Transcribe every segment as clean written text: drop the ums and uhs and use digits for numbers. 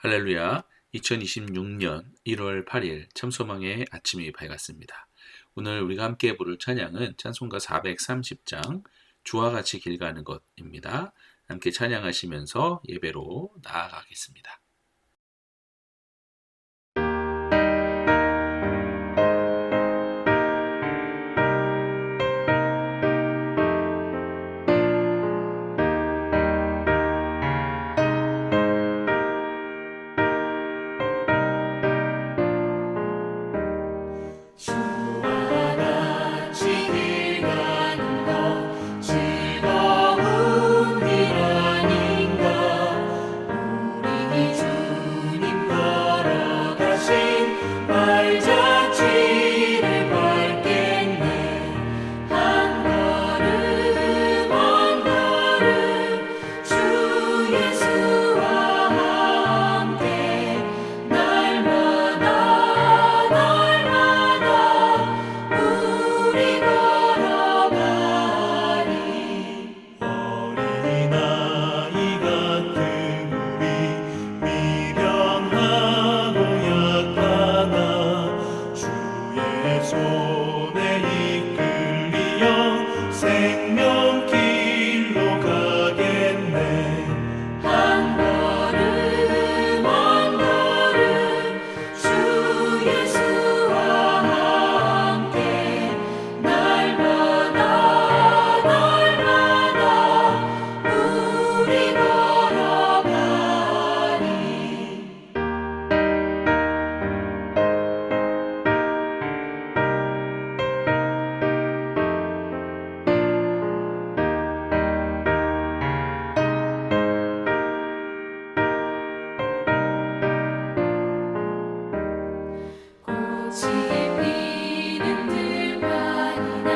할렐루야. 2026년 1월 8일 참소망의 아침이 밝았습니다. 오늘 우리가 함께 부를 찬양은 찬송가 430장 주와 같이 길 가는 것입니다. 함께 찬양하시면서 예배로 나아가겠습니다. 주와 같이 길 가는 것 즐거운 일 아닌가. 우리 주님 걸어가신 발자취를 밟겠네. 한 걸음 한 걸음 주 예수와 함께 날마다 우리 걸어가리. 어린아이 같은 우리 미련하고 약하나 주의 손에 이끌리어 생명길로 가겠네. 한 걸음 한 걸음 주 예수와 함께 날마다 우리 걸어가리. 꽃이 피는 들판이나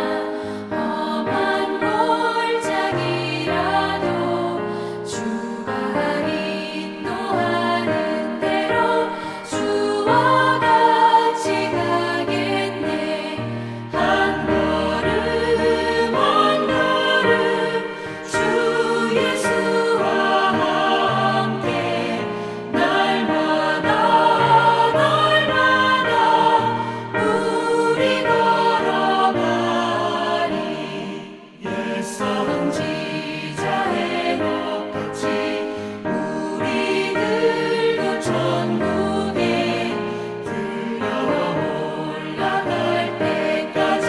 험한 골짜기라도 주가 인도하는 대로 주와 같이 가겠네. 한 걸음 한 걸음 주 예수와 함께 날마다 우리 걸어가리. 옛선지자 해독같이 우리들도 천국에 들려 올라갈 때까지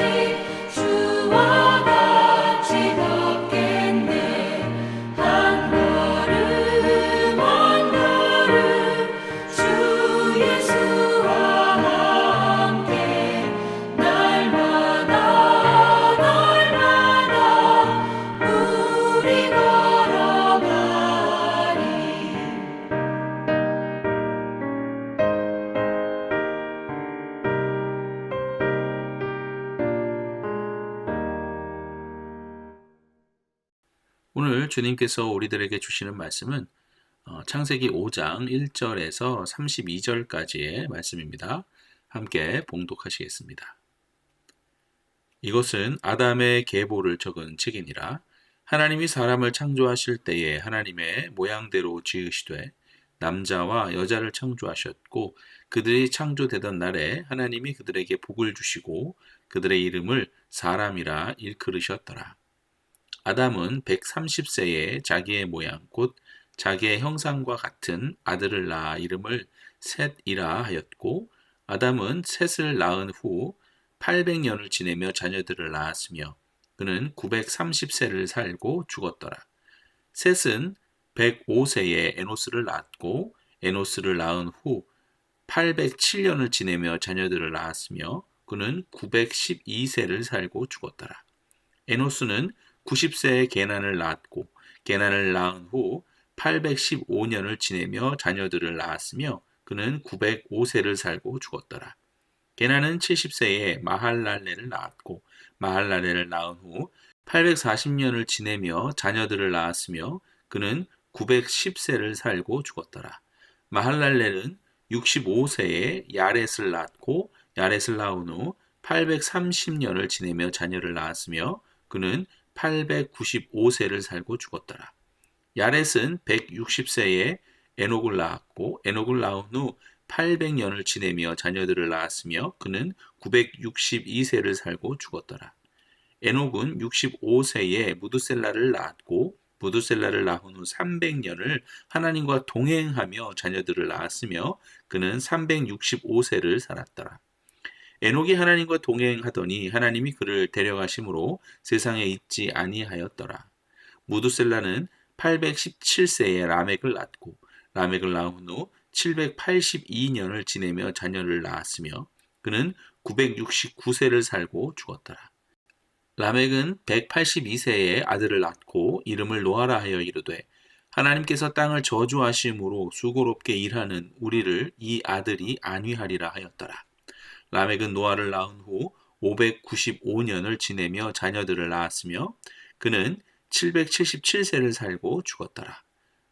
주와 같이 걷겠네. 한 걸음 한 걸음 주 예수와 함께 날마다 우리 걸어가리. 오늘 주님께서 우리들에게 주시는 말씀은 창세기 5장 1절에서 32절까지의 말씀입니다. 함께 봉독하시겠습니다. 이것은 아담의 계보를 적은 책이니라. 하나님이 사람을 창조하실 때에 하나님의 모양대로 지으시되 남자와 여자를 창조하셨고 그들이 창조되던 날에 하나님이 그들에게 복을 주시고 그들의 이름을 사람이라 일컬으셨더라. 아담은 130세에 자기의 모양 곧 자기의 형상과 같은 아들을 낳아 이름을 셋이라 하였고 아담은 셋을 낳은 후 800년을 지내며 자녀들을 낳았으며 그는 930세를 살고 죽었더라. 셋은 105세에 에노스를 낳았고 에노스를 낳은 후 807년을 지내며 자녀들을 낳았으며 그는 912세를 살고 죽었더라. 에노스는 90세에 게난을 낳았고 게난을 낳은 후 815년을 지내며 자녀들을 낳았으며 그는 905세를 살고 죽었더라. 게난은 70세에 마할랄레를 낳았고 마할랄레를 낳은 후 840년을 지내며 자녀들을 낳았으며 그는 910세를 살고 죽었더라. 마할랄렐은 65세에 야렛을 낳고 야렛을 낳은 후 830년을 지내며 자녀를 낳았으며 그는 895세를 살고 죽었더라. 야렛은 160세에 에녹을 낳았고 에녹을 낳은 후 800년을 지내며 자녀들을 낳았으며 그는 962세를 살고 죽었더라. 에녹은 65세에 무드셀라를 낳았고 무드셀라를 낳은 후 300년을 하나님과 동행하며 자녀들을 낳았으며 그는 365세를 살았더라. 에녹이 하나님과 동행하더니 하나님이 그를 데려가심으로 세상에 있지 아니하였더라. 무드셀라는 817세에 라멕을 낳고 라멕을 낳은 후 782년을 지내며 자녀를 낳았으며 그는 969세를 살고 죽었더라. 라멕은 182세에 아들을 낳고 이름을 노아라 하여 이르되 하나님께서 땅을 저주하심으로 수고롭게 일하는 우리를 이 아들이 안위하리라 하였더라. 라멕은 노아를 낳은 후 595년을 지내며 자녀들을 낳았으며 그는 777세를 살고 죽었더라.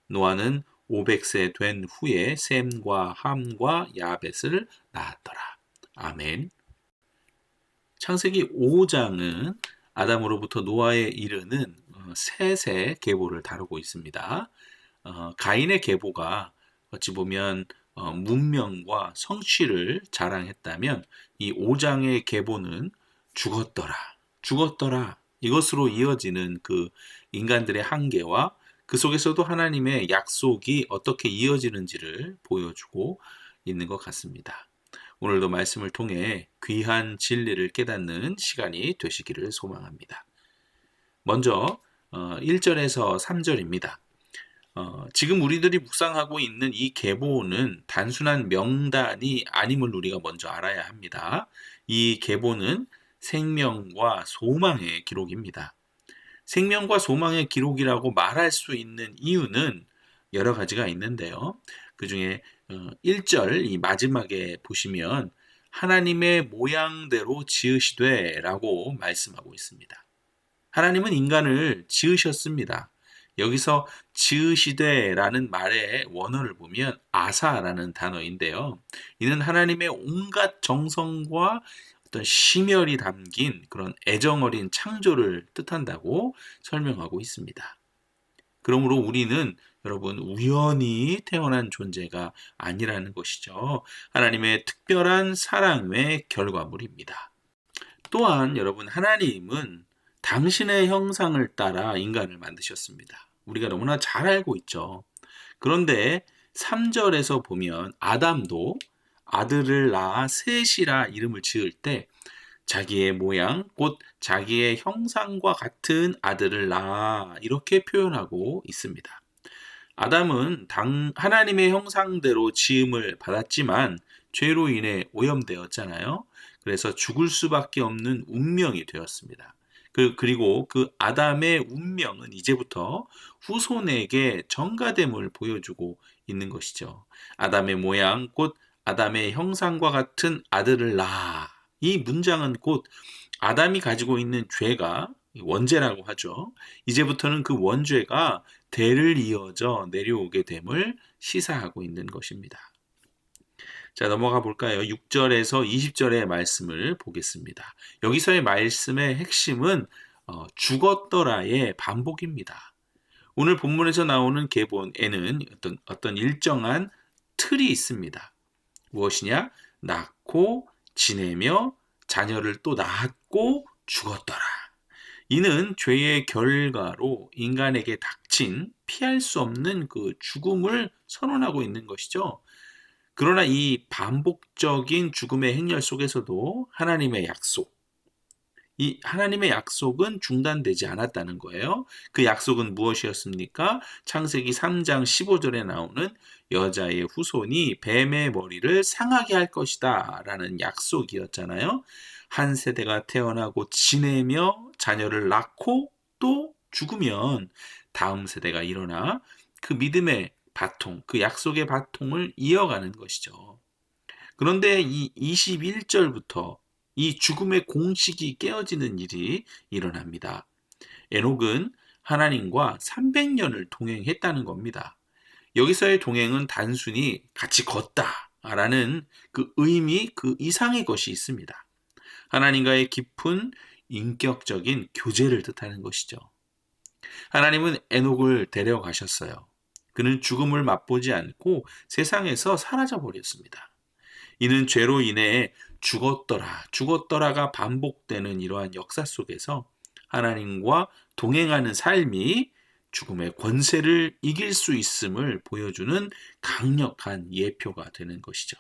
노아는 500세 된 후에 셈과 함과 야벳을 낳았더라. 아멘. 창세기 5장은 아담으로부터 노아에 이르는 셋의 계보를 다루고 있습니다. 가인의 계보가 어찌 보면 문명과 성취를 자랑했다면 이 5장의 계보는 죽었더라 이것으로 이어지는 그 인간들의 한계와 그 속에서도 하나님의 약속이 어떻게 이어지는지를 보여주고 있는 것 같습니다. 오늘도 말씀을 통해 귀한 진리를 깨닫는 시간이 되시기를 소망합니다. 먼저 1절에서 3절입니다. 지금 우리들이 묵상하고 있는 이 계보는 단순한 명단이 아님을 우리가 먼저 알아야 합니다. 이 계보는 생명과 소망의 기록입니다. 생명과 소망의 기록이라고 말할 수 있는 이유는 여러 가지가 있는데요. 그 중에 1절 이 마지막에 보시면 하나님의 모양대로 지으시되 라고 말씀하고 있습니다. 하나님은 인간을 지으셨습니다. 여기서 지으시되 라는 말의 원어를 보면 아사라는 단어인데요. 이는 하나님의 온갖 정성과 어떤 심혈이 담긴 그런 애정어린 창조를 뜻한다고 설명하고 있습니다. 그러므로 우리는 여러분 우연히 태어난 존재가 아니라는 것이죠. 하나님의 특별한 사랑의 결과물입니다. 또한 여러분 하나님은 당신의 형상을 따라 인간을 만드셨습니다. 우리가 너무나 잘 알고 있죠. 그런데 3절에서 보면 아담도 아들을 낳아 셋이라 이름을 지을 때 자기의 모양, 곧 자기의 형상과 같은 아들을 낳아 이렇게 표현하고 있습니다. 아담은 하나님의 형상대로 지음을 받았지만 죄로 인해 오염되었잖아요. 그래서 죽을 수밖에 없는 운명이 되었습니다. 그리고 그 아담의 운명은 이제부터 후손에게 전가됨을 보여주고 있는 것이죠. 아담의 모양, 곧 아담의 형상과 같은 아들을 낳아. 이 문장은 곧 아담이 가지고 있는 죄가 원죄라고 하죠. 이제부터는 그 원죄가 대를 이어져 내려오게 됨을 시사하고 있는 것입니다. 자, 넘어가 볼까요? 6절에서 20절의 말씀을 보겠습니다. 여기서의 말씀의 핵심은 죽었더라의 반복입니다. 오늘 본문에서 나오는 계본에는 어떤 일정한 틀이 있습니다. 무엇이냐? 낳고 지내며 자녀를 또 낳았고 죽었더라. 이는 죄의 결과로 인간에게 닥친 피할 수 없는 그 죽음을 선언하고 있는 것이죠. 그러나 이 반복적인 죽음의 행렬 속에서도 하나님의 약속, 이 하나님의 약속은 중단되지 않았다는 거예요. 그 약속은 무엇이었습니까? 창세기 3장 15절에 나오는 여자의 후손이 뱀의 머리를 상하게 할 것이다 라는 약속이었잖아요. 한 세대가 태어나고 지내며 자녀를 낳고 또 죽으면 다음 세대가 일어나 그 믿음의 바통, 그 약속의 바통을 이어가는 것이죠. 그런데 이 21절부터 이 죽음의 공식이 깨어지는 일이 일어납니다. 에녹은 하나님과 300년을 동행했다는 겁니다. 여기서의 동행은 단순히 같이 걷다라는 그 의미, 그 이상의 것이 있습니다. 하나님과의 깊은 인격적인 교제를 뜻하는 것이죠. 하나님은 에녹을 데려가셨어요. 그는 죽음을 맛보지 않고 세상에서 사라져 버렸습니다. 이는 죄로 인해 죽었더라가 반복되는 이러한 역사 속에서 하나님과 동행하는 삶이 죽음의 권세를 이길 수 있음을 보여주는 강력한 예표가 되는 것이죠.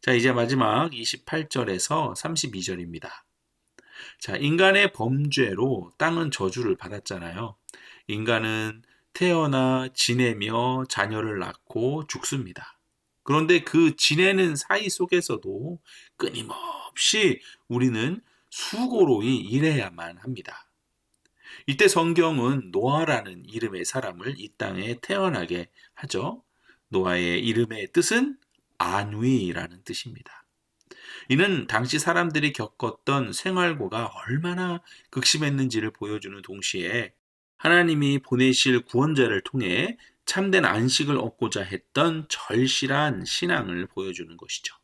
자, 이제 마지막 28절에서 32절입니다. 자, 인간의 범죄로 땅은 저주를 받았잖아요. 인간은 태어나 지내며 자녀를 낳고 죽습니다. 그런데 그 지내는 사이 속에서도 끊임없이 우리는 수고로이 일해야만 합니다. 이때 성경은 노아라는 이름의 사람을 이 땅에 태어나게 하죠. 노아의 이름의 뜻은 안위라는 뜻입니다. 이는 당시 사람들이 겪었던 생활고가 얼마나 극심했는지를 보여주는 동시에 하나님이 보내실 구원자를 통해 참된 안식을 얻고자 했던 절실한 신앙을 보여주는 것이죠.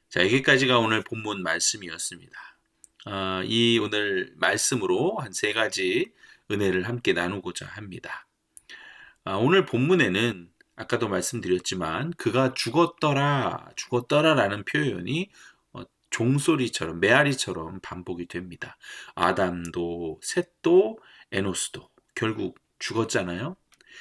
자, 여기까지가 오늘 본문 말씀이었습니다. 이 오늘 말씀으로 한 3가지 은혜를 함께 나누고자 합니다. 오늘 본문에는 아까도 말씀드렸지만 그가 죽었더라라는 표현이 종소리처럼 메아리처럼 반복이 됩니다. 아담도 셋도 에노스도 결국 죽었잖아요.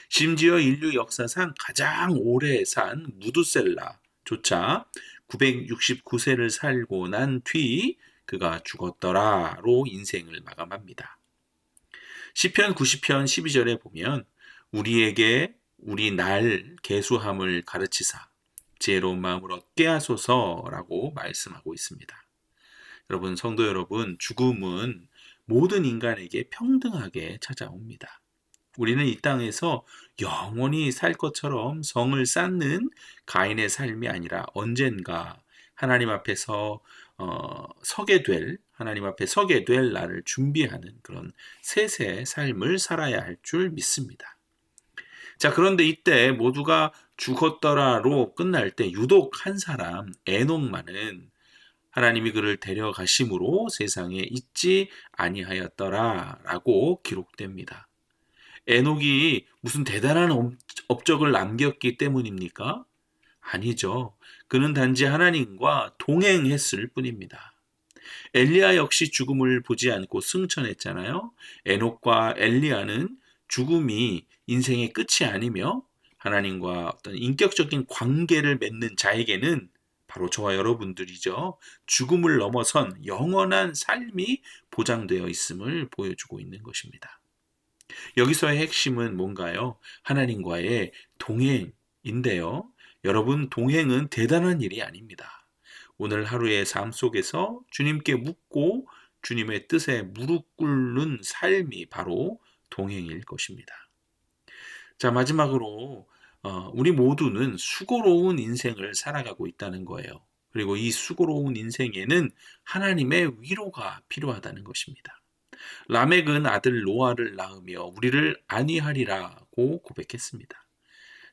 심지어 인류 역사상 가장 오래 산 무두셀라조차 969세를 살고 난 뒤 그가 죽었더라로 인생을 마감합니다. 시편 90편 12절에 보면 우리에게 우리 날 계수함을 가르치사 지혜로운 마음을 얻게 하소서라고 말씀하고 있습니다. 여러분, 성도 여러분, 죽음은 모든 인간에게 평등하게 찾아옵니다. 우리는 이 땅에서 영원히 살 것처럼 성을 쌓는 가인의 삶이 아니라 언젠가 하나님 앞에서 하나님 앞에 서게 될 날을 준비하는 그런 셋의 삶을 살아야 할 줄 믿습니다. 자, 그런데 이때 모두가 죽었더라로 끝날 때 유독 한 사람 에녹만은 하나님이 그를 데려가심으로 세상에 있지 아니하였더라라고 기록됩니다. 에녹이 무슨 대단한 업적을 남겼기 때문입니까? 아니죠. 그는 단지 하나님과 동행했을 뿐입니다. 엘리야 역시 죽음을 보지 않고 승천했잖아요. 에녹과 엘리야는 죽음이 인생의 끝이 아니며 하나님과 어떤 인격적인 관계를 맺는 자에게는 바로 저와 여러분들이죠. 죽음을 넘어선 영원한 삶이 보장되어 있음을 보여주고 있는 것입니다. 여기서의 핵심은 뭔가요? 하나님과의 동행인데요. 여러분, 동행은 대단한 일이 아닙니다. 오늘 하루의 삶 속에서 주님께 묻고 주님의 뜻에 무릎 꿇는 삶이 바로 동행일 것입니다. 자, 마지막으로 우리 모두는 수고로운 인생을 살아가고 있다는 거예요. 그리고 이 수고로운 인생에는 하나님의 위로가 필요하다는 것입니다. 라멕은 아들 노아를 낳으며 우리를 안위하리라고 고백했습니다.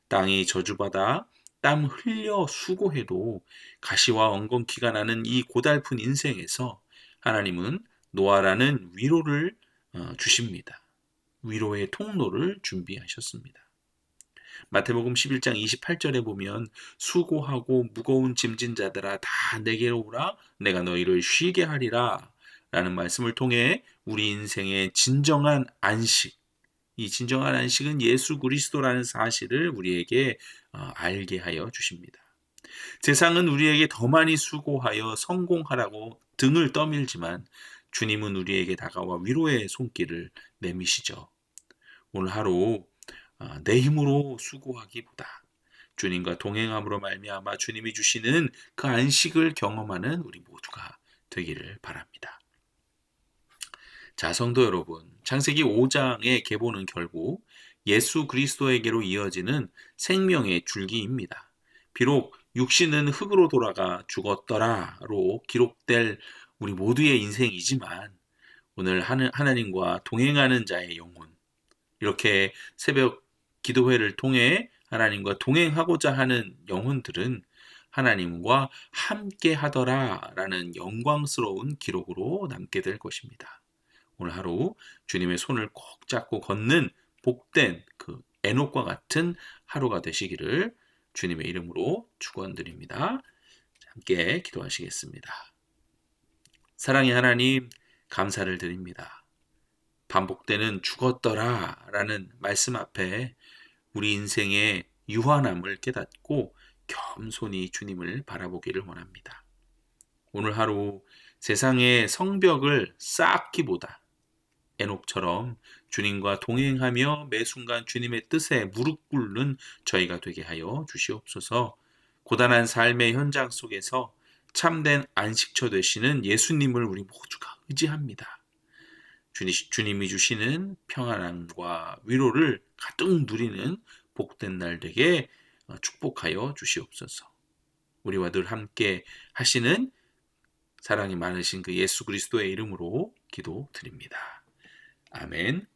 땅이 저주받아 땀 흘려 수고해도 가시와 엉겅퀴가 나는 이 고달픈 인생에서 하나님은 노아라는 위로를 주십니다. 위로의 통로를 준비하셨습니다. 마태복음 11장 28절에 보면 수고하고 무거운 짐진 자들아 다 내게로 오라 내가 너희를 쉬게 하리라 라는 말씀을 통해 우리 인생의 진정한 안식, 이 진정한 안식은 예수 그리스도라는 사실을 우리에게 알게 하여 주십니다. 세상은 우리에게 더 많이 수고하여 성공하라고 등을 떠밀지만 주님은 우리에게 다가와 위로의 손길을 내미시죠. 오늘 하루 내 힘으로 수고하기보다 주님과 동행함으로 말미암아 주님이 주시는 그 안식을 경험하는 우리 모두가 되기를 바랍니다. 자, 성도 여러분, 창세기 5장의 계보는 결국 예수 그리스도에게로 이어지는 생명의 줄기입니다. 비록 육신은 흙으로 돌아가 죽었더라로 기록될 우리 모두의 인생이지만 오늘 하나님과 동행하는 자의 영혼, 이렇게 새벽 기도회를 통해 하나님과 동행하고자 하는 영혼들은 하나님과 함께 하더라라는 영광스러운 기록으로 남게 될 것입니다. 오늘 하루 주님의 손을 꼭 잡고 걷는 복된 그 에녹과 같은 하루가 되시기를 주님의 이름으로 축원드립니다. 함께 기도하시겠습니다. 사랑의 하나님, 감사를 드립니다. 반복되는 죽었더라 라는 말씀 앞에 우리 인생의 유한함을 깨닫고 겸손히 주님을 바라보기를 원합니다. 오늘 하루 세상의 성벽을 쌓기보다 에녹처럼 주님과 동행하며 매 순간 주님의 뜻에 무릎 꿇는 저희가 되게 하여 주시옵소서. 고단한 삶의 현장 속에서 참된 안식처 되시는 예수님을 우리 모두가 의지합니다. 주님이 주시는 평안함과 위로를 가득 누리는 복된 날 되게 축복하여 주시옵소서. 우리와 늘 함께 하시는 사랑이 많으신 그 예수 그리스도의 이름으로 기도드립니다. 아멘.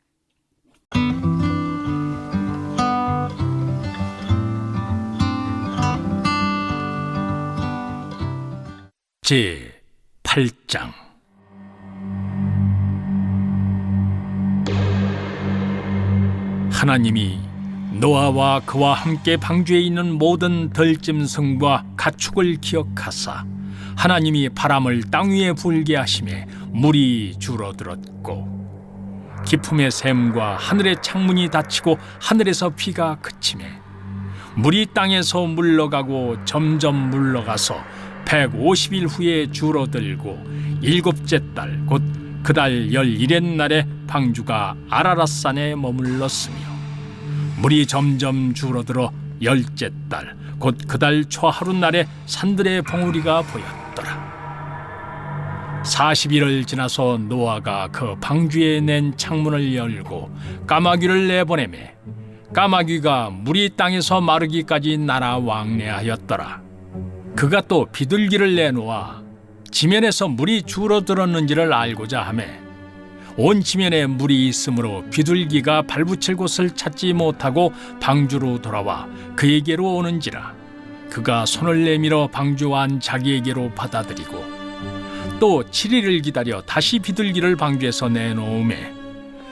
제 8장. 하나님이 노아와 그와 함께 방주에 있는 모든 들짐승과 가축을 기억하사 하나님이 바람을 땅 위에 불게 하심에 물이 줄어들었고 기품의 샘과 하늘의 창문이 닫히고 하늘에서 비가 그치매 물이 땅에서 물러가고 점점 물러가서 150일 후에 줄어들고 7째 달 곧 그달 11의 날에 방주가 아라랏산에 머물렀으며 물이 점점 줄어들어 10째 달 곧 그달 초하루 날에 산들의 봉우리가 보였더라. 40일을 지나서 노아가 그 방주에 낸 창문을 열고 까마귀를 내보내매 까마귀가 물이 땅에서 마르기까지 날아 왕래하였더라. 그가 또 비둘기를 내놓아 지면에서 물이 줄어들었는지를 알고자 하매 온 지면에 물이 있으므로 비둘기가 발붙일 곳을 찾지 못하고 방주로 돌아와 그에게로 오는지라. 그가 손을 내밀어 방주 안 자기에게로 받아들이고 또 7일을 기다려 다시 비둘기를 방주에서 내놓음에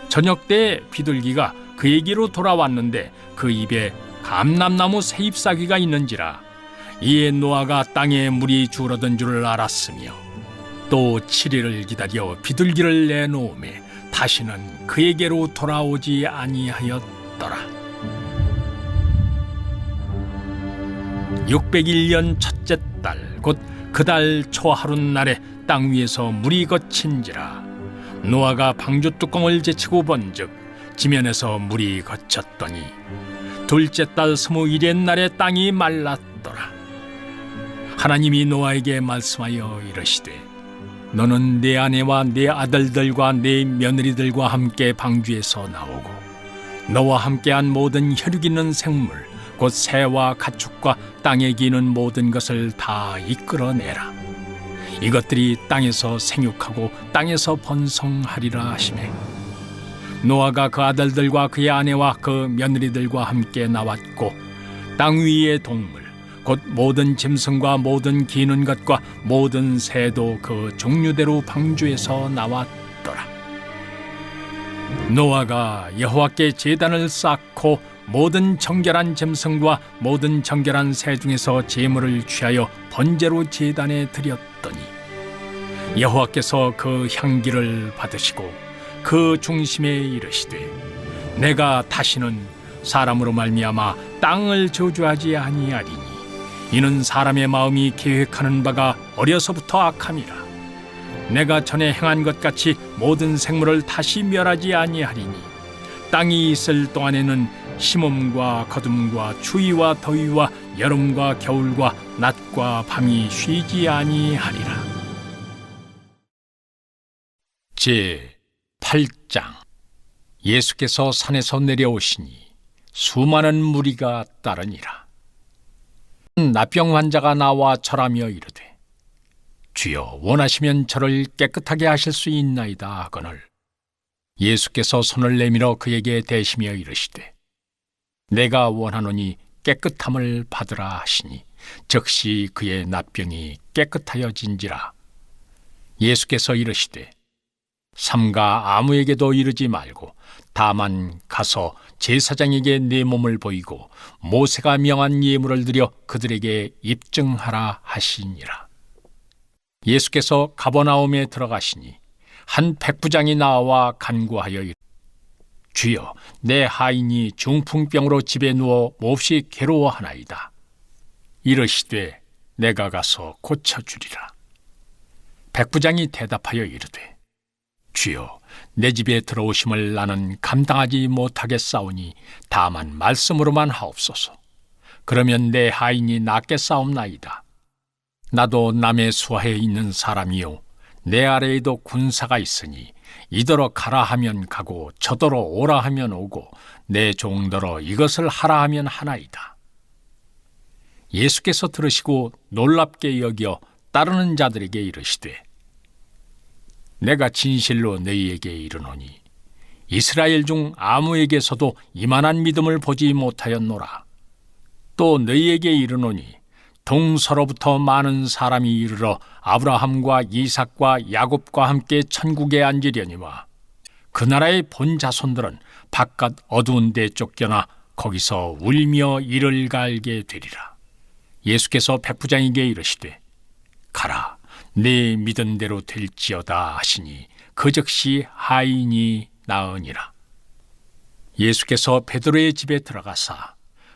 저녁 때 비둘기가 그에게로 돌아왔는데 그 입에 감람나무 새 잎사귀가 있는지라. 이에 노아가 땅에 물이 줄어든 줄을 알았으며 또 7일을 기다려 비둘기를 내놓음에 다시는 그에게로 돌아오지 아니하였더라. 601년 첫째 달 곧 그달 초하루 날에 땅 위에서 물이 거친지라. 노아가 방주 뚜껑을 제치고 본즉 지면에서 물이 거쳤더니 둘째 달 21의 날에 땅이 말랐더라. 하나님이 노아에게 말씀하여 이르시되 너는 내 아내와 내 아들들과 내 며느리들과 함께 방주에서 나오고 너와 함께한 모든 혈육 있는 생물 곧 새와 가축과 땅에 기는 모든 것을 다 이끌어내라. 이것들이 땅에서 생육하고 땅에서 번성하리라 하시매 노아가 그 아들들과 그의 아내와 그 며느리들과 함께 나왔고 땅 위의 동물 곧 모든 짐승과 모든 기는 것과 모든 새도 그 종류대로 방주에서 나왔더라. 노아가 여호와께 제단을 쌓고 모든 정결한 짐승과 모든 정결한 새 중에서 제물을 취하여 번제로 제단에 드렸더니 여호와께서 그 향기를 받으시고 그 중심에 이르시되 내가 다시는 사람으로 말미암아 땅을 저주하지 아니하리니 이는 사람의 마음이 계획하는 바가 어려서부터 악함이라. 내가 전에 행한 것 같이 모든 생물을 다시 멸하지 아니하리니 땅이 있을 동안에는 심음과 거둠과 추위와 더위와 여름과 겨울과 낮과 밤이 쉬지 아니하리라. 제 8장. 예수께서 산에서 내려오시니 수많은 무리가 따르니라. 나병 환자가 나와 절하며 이르되 주여 원하시면 저를 깨끗하게 하실 수 있나이다 하거늘 예수께서 손을 내밀어 그에게 대시며 이르시되 내가 원하노니 깨끗함을 받으라 하시니 즉시 그의 나병이 깨끗하여진지라. 예수께서 이르시되 삼가 아무에게도 이르지 말고 다만 가서 제사장에게 내 몸을 보이고 모세가 명한 예물을 드려 그들에게 입증하라 하시니라. 예수께서 가버나움에 들어가시니 한 백부장이 나와 간구하여 이르되 주여, 내 하인이 중풍병으로 집에 누워 몹시 괴로워하나이다. 이르시되 내가 가서 고쳐주리라. 백부장이 대답하여 이르되 주여, 내 집에 들어오심을 나는 감당하지 못하겠사오니 다만 말씀으로만 하옵소서. 그러면 내 하인이 낫겠사옵나이다. 나도 남의 수하에 있는 사람이요 내 아래에도 군사가 있으니 이더러 가라 하면 가고 저더러 오라 하면 오고 내 종더러 이것을 하라 하면 하나이다. 예수께서 들으시고 놀랍게 여겨 따르는 자들에게 이르시되 내가 진실로 너희에게 이르노니 이스라엘 중 아무에게서도 이만한 믿음을 보지 못하였노라. 또 너희에게 이르노니 동서로부터 많은 사람이 이르러 아브라함과 이삭과 야곱과 함께 천국에 앉으려니와 그 나라의 본 자손들은 바깥 어두운 데 쫓겨나 거기서 울며 이를 갈게 되리라. 예수께서 백부장에게 이르시되 가라, 네 믿은 대로 될지어다 하시니 그 즉시 하인이 나으니라. 예수께서 베드로의 집에 들어가사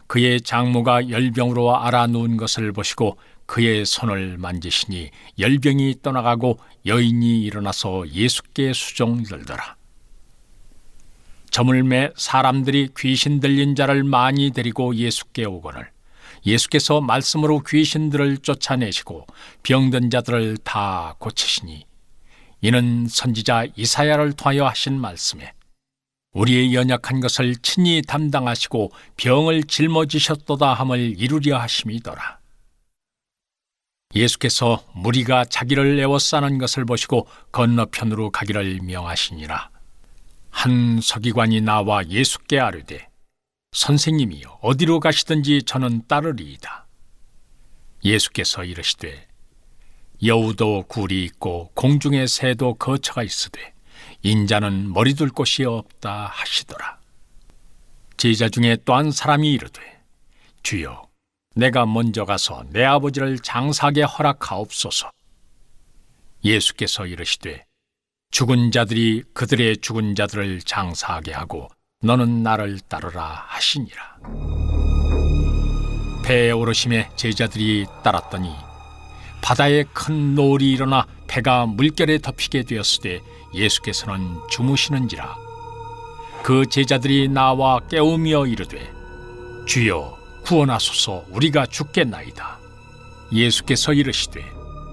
그의 장모가 열병으로 앓아 누운 것을 보시고 그의 손을 만지시니 열병이 떠나가고 여인이 일어나서 예수께 수종들더라. 저물매 사람들이 귀신 들린 자를 많이 데리고 예수께 오거늘 예수께서 말씀으로 귀신들을 쫓아내시고 병든 자들을 다 고치시니 이는 선지자 이사야를 통하여 하신 말씀에 우리의 연약한 것을 친히 담당하시고 병을 짊어지셨도다 함을 이루려 하심이더라. 예수께서 무리가 자기를 에워싸는 것을 보시고 건너편으로 가기를 명하시니라. 한 서기관이 나와 예수께 아뢰되 선생님이여, 어디로 가시든지 저는 따르리이다. 예수께서 이르시되 여우도 굴이 있고 공중의 새도 거처가 있으되 인자는 머리둘 곳이 없다 하시더라. 제자 중에 또 한 사람이 이르되 주여, 내가 먼저 가서 내 아버지를 장사하게 허락하옵소서. 예수께서 이르시되 죽은 자들이 그들의 죽은 자들을 장사하게 하고 너는 나를 따르라 하시니라. 배에 오르심에 제자들이 따랐더니 바다에 큰 노을이 일어나 배가 물결에 덮이게 되었으되 예수께서는 주무시는지라. 그 제자들이 나와 깨우며 이르되 주여, 구원하소서, 우리가 죽겠나이다. 예수께서 이르시되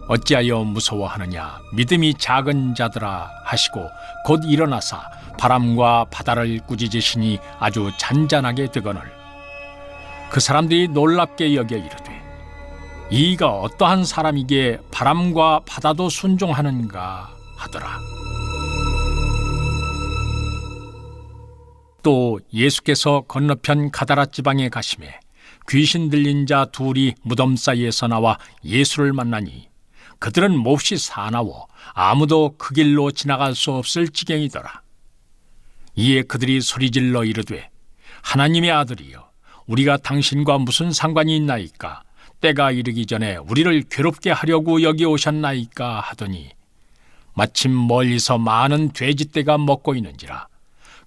어찌하여 무서워하느냐, 믿음이 작은 자들아 하시고 곧 일어나사 바람과 바다를 꾸짖으시니 아주 잔잔하게 되거늘 그 사람들이 놀랍게 여겨 이르되 이가 어떠한 사람이기에 바람과 바다도 순종하는가 하더라. 또 예수께서 건너편 가다라 지방에 가심에 귀신 들린 자 둘이 무덤 사이에서 나와 예수를 만나니 그들은 몹시 사나워 아무도 그 길로 지나갈 수 없을 지경이더라. 이에 그들이 소리질러 이르되 하나님의 아들이여, 우리가 당신과 무슨 상관이 있나이까? 때가 이르기 전에 우리를 괴롭게 하려고 여기 오셨나이까 하더니 마침 멀리서 많은 돼지떼가 먹고 있는지라.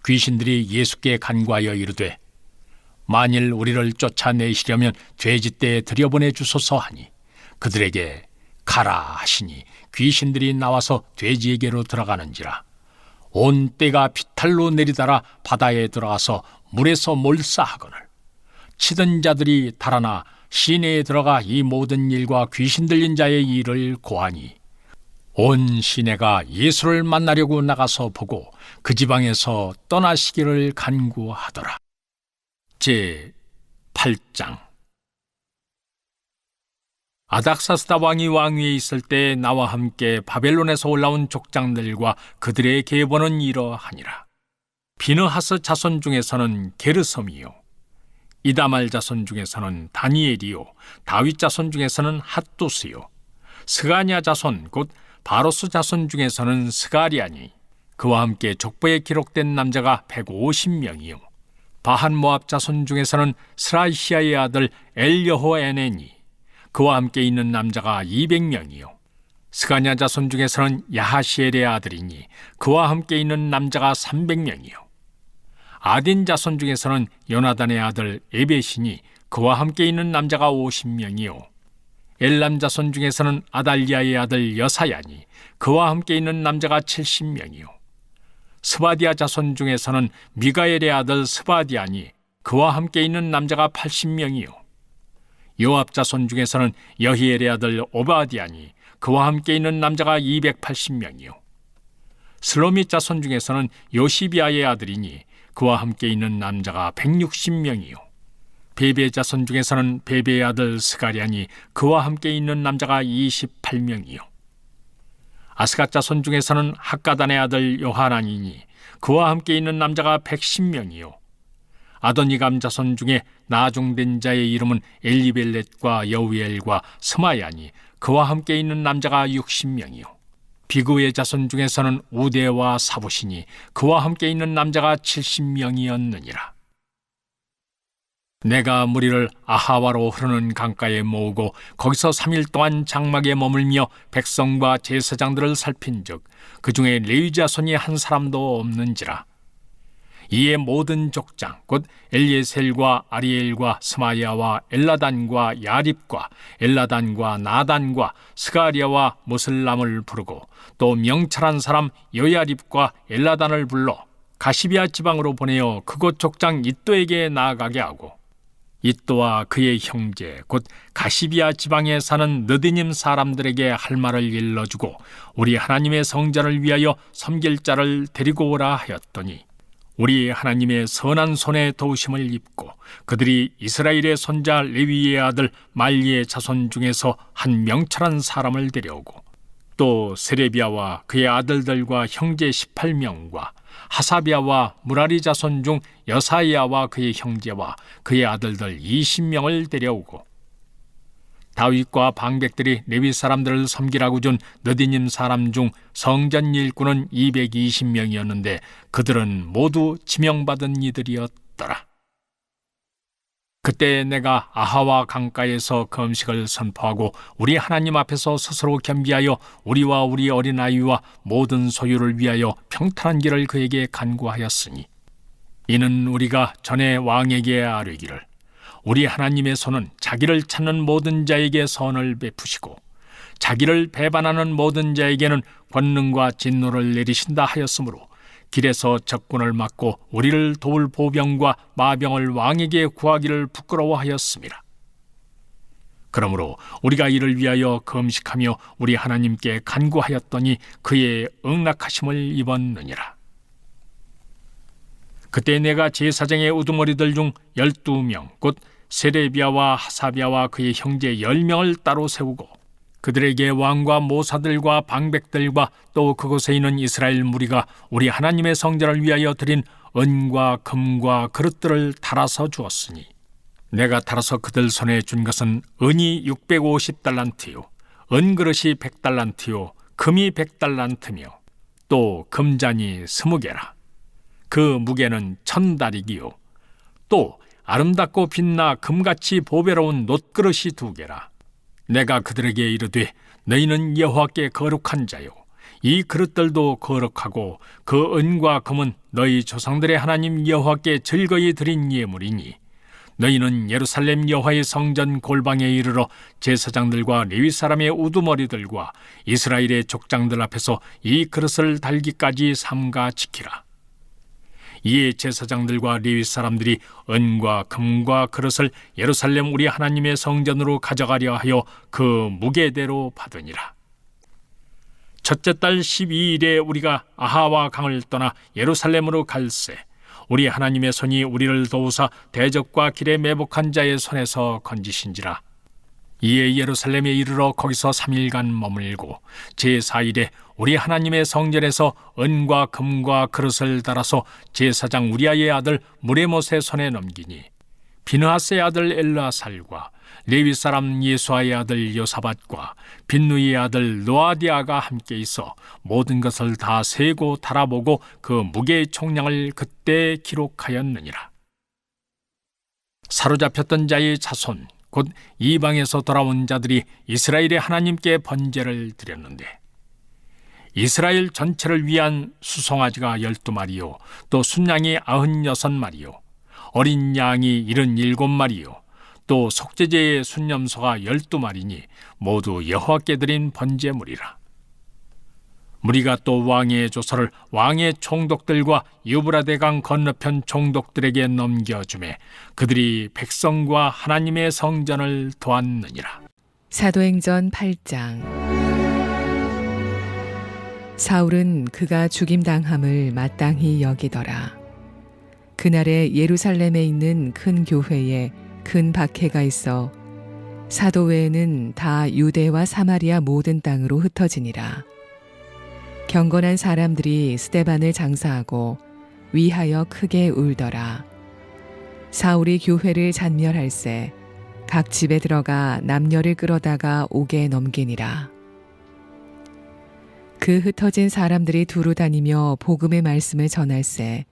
귀신들이 예수께 간구하여 이르되 만일 우리를 쫓아내시려면 돼지떼에 들여보내 주소서 하니 그들에게 가라 하시니 귀신들이 나와서 돼지에게로 들어가는지라. 온 떼가 비탈로 내리달아 바다에 들어가서 물에서 몰사하거늘 치던 자들이 달아나 시내에 들어가 이 모든 일과 귀신 들린 자의 일을 고하니 온 시내가 예수를 만나려고 나가서 보고 그 지방에서 떠나시기를 간구하더라. 제 8장. 아닥사스다 왕이 왕위에 있을 때 나와 함께 바벨론에서 올라온 족장들과 그들의 계보는 이러하니라. 비느하스 자손 중에서는 게르솜이요, 이다말 자손 중에서는 다니엘이요, 다윗 자손 중에서는 핫두스요, 스가냐 자손 곧 바로스 자손 중에서는 스가리아니, 그와 함께 족보에 기록된 남자가 150명이요 바한 모압 자손 중에서는 스라이시아의 아들 엘여호에넨이 그와 함께 있는 남자가 200명이요 스가냐 자손 중에서는 야하시엘의 아들이니 그와 함께 있는 남자가 300명이요 아딘 자손 중에서는 요나단의 아들 에벳이니 그와 함께 있는 남자가 50명이요 엘람 자손 중에서는 아달리아의 아들 여사야니 그와 함께 있는 남자가 70명이요 스바디아 자손 중에서는 미가엘의 아들 스바디아니 그와 함께 있는 남자가 80명이요 요압 자손 중에서는 여히엘의 아들 오바디아니 그와 함께 있는 남자가 280명이요 슬로밋 자손 중에서는 요시비아의 아들이니 그와 함께 있는 남자가 160명이요 베베 자손 중에서는 베베의 아들 스가랴니 그와 함께 있는 남자가 28명이요 아스갓 자손 중에서는 학가단의 아들 요하나니니 그와 함께 있는 남자가 110명이요 아도니감 자손 중에 나중된 자의 이름은 엘리벨렛과 여우엘과 스마야니 그와 함께 있는 남자가 60명이요 비그의 자손 중에서는 우데와 사부시니 그와 함께 있는 남자가 70명이었느니라 내가 무리를 아하와로 흐르는 강가에 모으고 거기서 3일 동안 장막에 머물며 백성과 제사장들을 살핀즉 그 중에 레위 자손이 한 사람도 없는지라 이에 모든 족장 곧 엘리에셀과 아리엘과 스마야와 엘라단과 야립과 엘라단과 나단과 스가리아와 무슬람을 부르고 또 명철한 사람 여야립과 엘라단을 불러 가시비아 지방으로 보내어 그곳 족장 이또에게 나아가게 하고 이또와 그의 형제 곧 가시비아 지방에 사는 느디님 사람들에게 할 말을 일러주고 우리 하나님의 성전을 위하여 섬길 자를 데리고 오라 하였더니 우리 하나님의 선한 손에 도우심을 입고 그들이 이스라엘의 손자 레위의 아들 말리의 자손 중에서 한 명철한 사람을 데려오고 또 세레비아와 그의 아들들과 형제 18명과 하사비아와 무라리 자손 중 여사야와 그의 형제와 그의 아들들 20명을 데려오고 다윗과 방백들이 레위 사람들을 섬기라고 준 느디님 사람 중 성전 일꾼은 220명이었는데 그들은 모두 지명받은 이들이었더라. 그때 내가 아하와 강가에서 금식을 선포하고 우리 하나님 앞에서 스스로 겸비하여 우리와 우리 어린아이와 모든 소유를 위하여 평탄한 길을 그에게 간구하였으니 이는 우리가 전에 왕에게 아뢰기를 우리 하나님의 손은 자기를 찾는 모든 자에게 선을 베푸시고 자기를 배반하는 모든 자에게는 권능과 진노를 내리신다 하였으므로 길에서 적군을 막고 우리를 도울 보병과 마병을 왕에게 구하기를 부끄러워하였습니다. 그러므로 우리가 이를 위하여 금식하며 우리 하나님께 간구하였더니 그의 응낙하심을 입었느니라. 그때 내가 제사장의 우두머리들 중 12명 곧 세레비아와 하사비아와 그의 형제 10명을 따로 세우고 그들에게 왕과 모사들과 방백들과 또 그곳에 있는 이스라엘 무리가 우리 하나님의 성전을 위하여 드린 은과 금과 그릇들을 달아서 주었으니 내가 달아서 그들 손에 준 것은 은이 650달란트요 은그릇이 100달란트요 금이 100달란트며 또 금잔이 20개라 그 무게는 1000다리기요 또 아름답고 빛나 금같이 보배로운 놋그릇이 2개라 내가 그들에게 이르되 너희는 여호와께 거룩한 자요 이 그릇들도 거룩하고 그 은과 금은 너희 조상들의 하나님 여호와께 즐거이 드린 예물이니 너희는 예루살렘 여호와의 성전 골방에 이르러 제사장들과 레위 사람의 우두머리들과 이스라엘의 족장들 앞에서 이 그릇을 달기까지 삼가 지키라. 이에 제사장들과 레위 사람들이 은과 금과 그릇을 예루살렘 우리 하나님의 성전으로 가져가려 하여 그 무게대로 받으니라. 첫째 달 12일에 우리가 아하와 강을 떠나 예루살렘으로 갈새 우리 하나님의 손이 우리를 도우사 대적과 길에 매복한 자의 손에서 건지신지라. 이에 예루살렘에 이르러 거기서 3일간 머물고 제4일에 우리 하나님의 성전에서 은과 금과 그릇을 달아서 제사장 우리아의 아들 무레못의 손에 넘기니 비느하스의 아들 엘르아살과 레위 사람 예수아의 아들 요사밧과 빈누이의 아들 노아디아가 함께 있어 모든 것을 다 세고 달아보고 그 무게의 총량을 그때 기록하였느니라. 사로잡혔던 자의 자손 곧 이방에서 돌아온 자들이 이스라엘의 하나님께 번제를 드렸는데 이스라엘 전체를 위한 수송아지가 12마리요 또 순양이 96마리요 어린 양이 77마리요 또 속죄제의 순념소가 12마리니 모두 여호와께 드린 번제물이라. 무리가 또 왕의 조서를 왕의 총독들과 유브라데강 건너편 총독들에게 넘겨주매 그들이 백성과 하나님의 성전을 도왔느니라. 사도행전 8장. 사울은 그가 죽임당함을 마땅히 여기더라. 그날에 예루살렘에 있는 큰 교회에 큰 박해가 있어 사도 외에는 다 유대와 사마리아 모든 땅으로 흩어지니라. 경건한 사람들이 스데반을 장사하고 위하여 크게 울더라. 사울이 교회를 잔멸할세 각 집에 들어가 남녀를 끌어다가 옥에 넘기니라. 그 흩어진 사람들이 두루 다니며 복음의 말씀을 전할세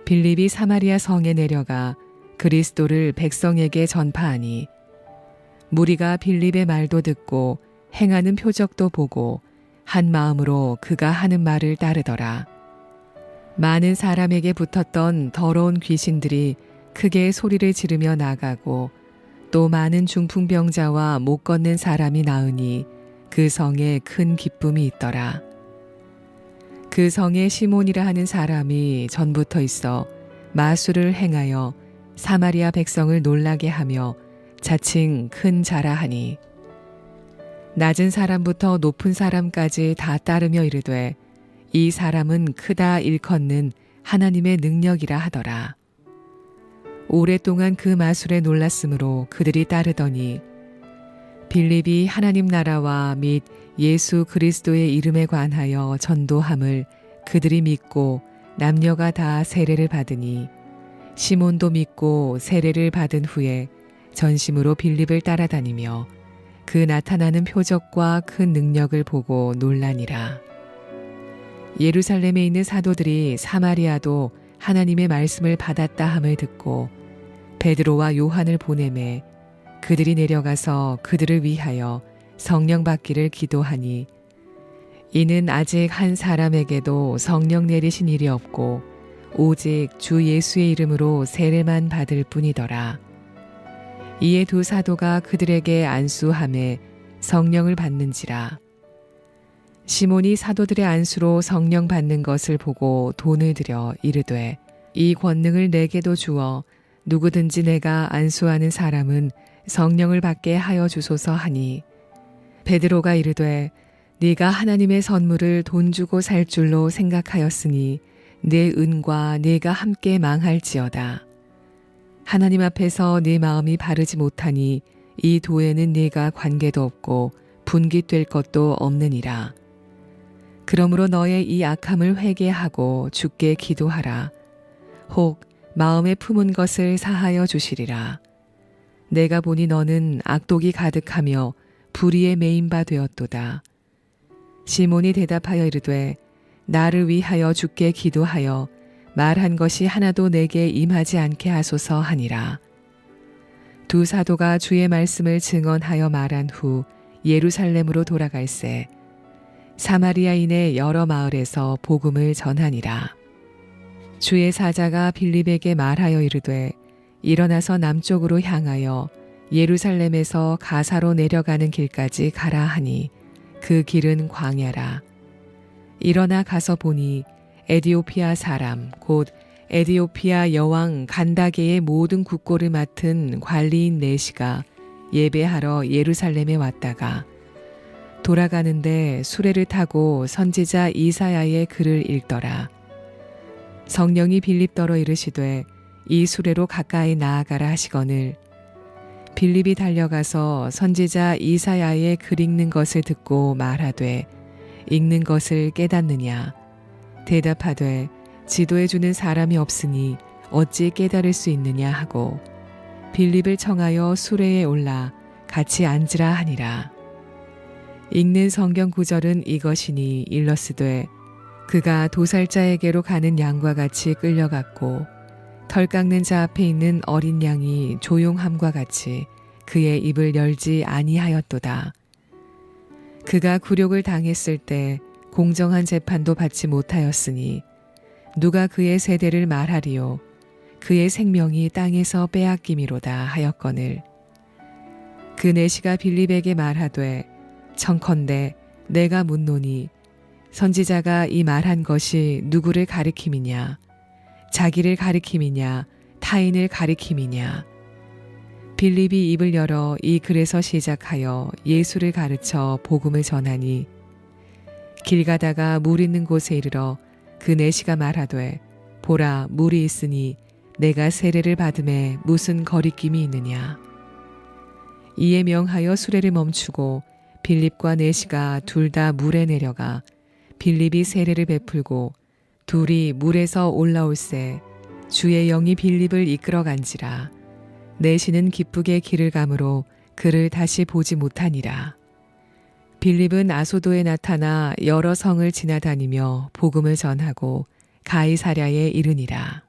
빌립이 사마리아 성에 내려가 그리스도를 백성에게 전파하니 무리가 빌립의 말도 듣고 행하는 표적도 보고 한 마음으로 그가 하는 말을 따르더라. 많은 사람에게 붙었던 더러운 귀신들이 크게 소리를 지르며 나가고 또 많은 중풍병자와 못 걷는 사람이 나으니 그 성에 큰 기쁨이 있더라. 그 성에 시몬이라 하는 사람이 전부터 있어 마술을 행하여 사마리아 백성을 놀라게 하며 자칭 큰 자라하니 낮은 사람부터 높은 사람까지 다 따르며 이르되 이 사람은 크다 일컫는 하나님의 능력이라 하더라. 오랫동안 그 마술에 놀랐으므로 그들이 따르더니 빌립이 하나님 나라와 및 예수 그리스도의 이름에 관하여 전도함을 그들이 믿고 남녀가 다 세례를 받으니 시몬도 믿고 세례를 받은 후에 전심으로 빌립을 따라다니며 그 나타나는 표적과 큰 능력을 보고 놀라니라. 예루살렘에 있는 사도들이 사마리아도 하나님의 말씀을 받았다 함을 듣고 베드로와 요한을 보내매 그들이 내려가서 그들을 위하여 성령 받기를 기도하니 이는 아직 한 사람에게도 성령 내리신 일이 없고 오직 주 예수의 이름으로 세례만 받을 뿐이더라. 이에 두 사도가 그들에게 안수하매 성령을 받는지라. 시몬이 사도들의 안수로 성령 받는 것을 보고 돈을 들여 이르되 이 권능을 내게도 주어 누구든지 내가 안수하는 사람은 성령을 받게 하여 주소서 하니 베드로가 이르되 네가 하나님의 선물을 돈 주고 살 줄로 생각하였으니 내 은과 네가 함께 망할지어다. 하나님 앞에서 네 마음이 바르지 못하니 이 도에는 네가 관계도 없고 분깃될 것도 없느니라. 그러므로 너의 이 악함을 회개하고 주께 기도하라. 혹 마음에 품은 것을 사하여 주시리라. 내가 보니 너는 악독이 가득하며 불의에 매인 바 되었도다. 시몬이 대답하여 이르되 나를 위하여 주께 기도하여 말한 것이 하나도 내게 임하지 않게 하소서 하니라. 두 사도가 주의 말씀을 증언하여 말한 후 예루살렘으로 돌아갈새 사마리아인의 여러 마을에서 복음을 전하니라. 주의 사자가 빌립에게 말하여 이르되 일어나서 남쪽으로 향하여 예루살렘에서 가사로 내려가는 길까지 가라 하니 그 길은 광야라. 일어나 가서 보니 에디오피아 사람 곧 에디오피아 여왕 간다게의 모든 국고를 맡은 관리인 네시가 예배하러 예루살렘에 왔다가 돌아가는데 수레를 타고 선지자 이사야의 글을 읽더라. 성령이 빌립더러 이르시되 이 수레로 가까이 나아가라 하시거늘 빌립이 달려가서 선지자 이사야의 글 읽는 것을 듣고 말하되 읽는 것을 깨닫느냐 대답하되 지도해 주는 사람이 없으니 어찌 깨달을 수 있느냐 하고 빌립을 청하여 수레에 올라 같이 앉으라 하니라. 읽는 성경 구절은 이것이니 일러스되 그가 도살자에게로 가는 양과 같이 끌려갔고 털 깎는 자 앞에 있는 어린 양이 조용함과 같이 그의 입을 열지 아니하였도다. 그가 굴욕을 당했을 때 공정한 재판도 받지 못하였으니 누가 그의 세대를 말하리요. 그의 생명이 땅에서 빼앗김이로다 하였거늘. 그 내시가 빌립에게 말하되 청컨대 내가 묻노니 선지자가 이 말한 것이 누구를 가리킴이냐? 자기를 가리킴이냐? 타인을 가리킴이냐? 빌립이 입을 열어 이 글에서 시작하여 예수를 가르쳐 복음을 전하니 길 가다가 물 있는 곳에 이르러 그 내시가 말하되 보라 물이 있으니 내가 세례를 받음에 무슨 거리낌이 있느냐? 이에 명하여 수레를 멈추고 빌립과 내시가 둘 다 물에 내려가 빌립이 세례를 베풀고 둘이 물에서 올라올새 주의 영이 빌립을 이끌어간지라. 내시는 기쁘게 길을 가므로 그를 다시 보지 못하니라. 빌립은 아소도에 나타나 여러 성을 지나다니며 복음을 전하고 가이사랴에 이르니라.